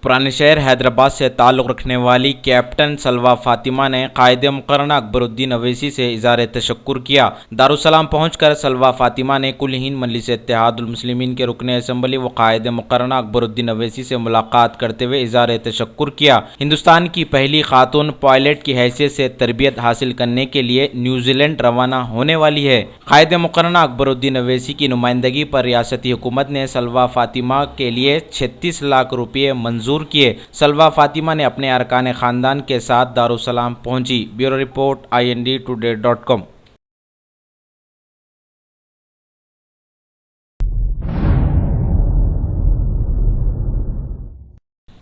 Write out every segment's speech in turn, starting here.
पुराने शहर हैदराबाद से ताल्लुक़ रखने वाली कैप्टन सलवा फातिमा ने कायद मुकर्रना अकबरुद्दीन अवैसी से इज़हार तशक्कुर किया। दारुस्सलाम पहुंचकर सलवा फातिमा ने कुल हिंद मजलिस इत्तेहादुल मुस्लिमीन के रुकन असम्बली व कायद मुकर्रना अकबरुद्दीन अवैसी से मुलाकात करते हुए इज़हार तशक्कुर किया। हिंदुस्तान की पहली खातून पायलट की हैसियत से तरबियत हासिल करने के लिए न्यूजीलैंड रवाना होने वाली है। कायद मुकर्रना अकबरुद्दीन अवैसी की नुमाइंदगी पर रियासती हुकूमत ने सलवा फातिमा के लिए 36 लाख रुपये मंजूर किए। सलवा फातिमा ने अपने अरकान ख़ानदान के साथ दारुस्सलाम पहुंची। Bureau report IND-Today.com।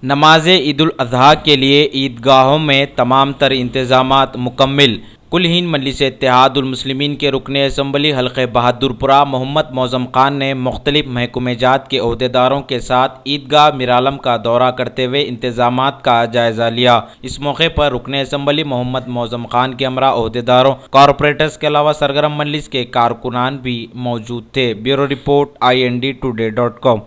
नमाज ईद-उल अज़हा के लिए ईदगाहों में तमाम तर इंतज़ामात मुकम्मिल। कुल हिंद मजलिस इत्तेहादुल मुस्लिमीन के रुकन असम्बली हल्क़े बहादुरपुरा मोहम्मद मौज़म खान ने मुख्तलिफ महकमेजात के ओहदेदारों के साथ ईदगाह मीरालम का दौरा करते हुए इंतज़ामात का जायज़ा लिया। इस मौके पर रुकन असम्बली मोहम्मद मौज़म खान के हमरा ओहदेदारों, कॉरपोरेटर्स के अलावा सरगर्म मजलिस के कारकुनान भी मौजूद थे। Bureau report IND-Today.com।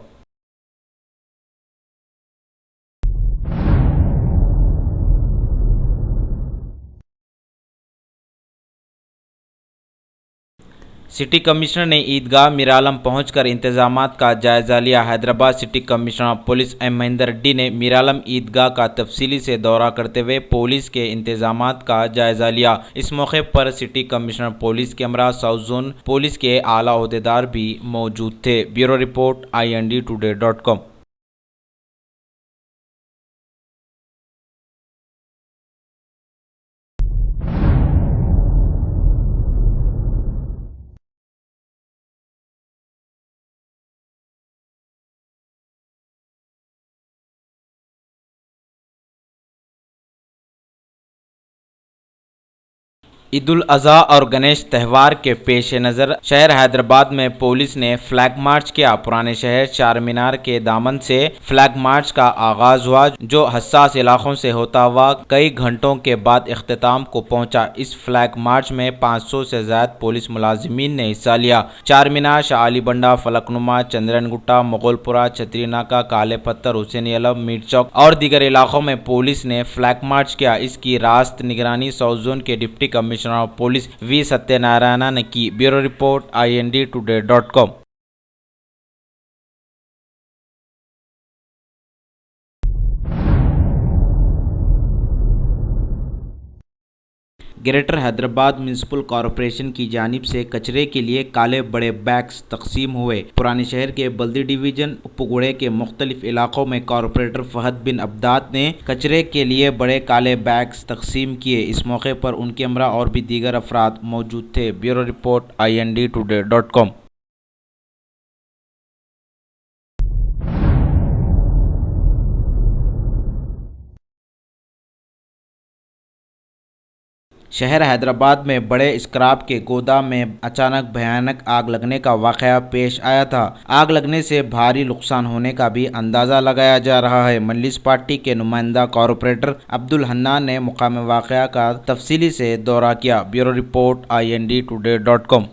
City commissioner ने ईदगाह मीरालम पहुंचकर इंतजामात का जायज़ा लिया। Hyderabad city commissioner of police M Mahendra Reddy ने मीरालम ईदगाह का तफसीली से दौरा करते हुए पुलिस के इंतजामात का जायज़ा लिया। इस मौके पर सिटी कमिश्नर पुलिस के हमरा साउथ जोन पुलिस के आला ओहदेदार भी मौजूद थे। Bureau report IND-Today.com। ईद-उल अज़हा और गणेश त्यौहार के पेश नज़र शहर हैदराबाद में पुलिस ने फ्लैग मार्च किया। पुराने शहर चार मीनार के दामन से फ्लैग मार्च का आगाज हुआ, जो हसास इलाकों से होता हुआ कई घंटों के बाद इख्तिताम को पहुंचा। इस फ्लैग मार्च में 500 से ज़्यादा पुलिस मुलाजिमीन ने हिस्सा लिया। चार मीनार, शाह अली बंडा, फलकनुमा, चंद्रन गुट्टा, मुगलपुरा, छतरी नाका, काले पत्थर, हुसैनी अलम, मीर चौक और दीगर इलाकों में पुलिस ने फ्लैग मार्च किया। इसकी रास्त निगरानी साउथ जोन के deputy commissioner of police V Satyanarayan ने की। Bureau report IND-Today.com। Greater Hyderabad municipal corporation की जानिब से कचरे के लिए काले बड़े बैग्स तकसीम हुए। पुराने शहर के बल्दी डिवीजन उपगुड़े के मुख्तलिफ इलाकों में कॉरपोरेटर फहद बिन अब्दाद ने कचरे के लिए बड़े काले बैग्स तकसीम किए। इस मौके पर उनके हमरा और भी दीगर अफराद मौजूद थे। Bureau report IND-Today.com। शहर हैदराबाद में बड़े स्क्रैप के गोदाम में अचानक भयानक आग लगने का वाक़या पेश आया था। आग लगने से भारी नुकसान होने का भी अंदाज़ा लगाया जा रहा है। मजलिस पार्टी के नुमाइंदा कॉरपोरेटर अब्दुल हन्नान ने मुकाम वाक़या का तफसीली से दौरा किया। Bureau report IND-Today.com।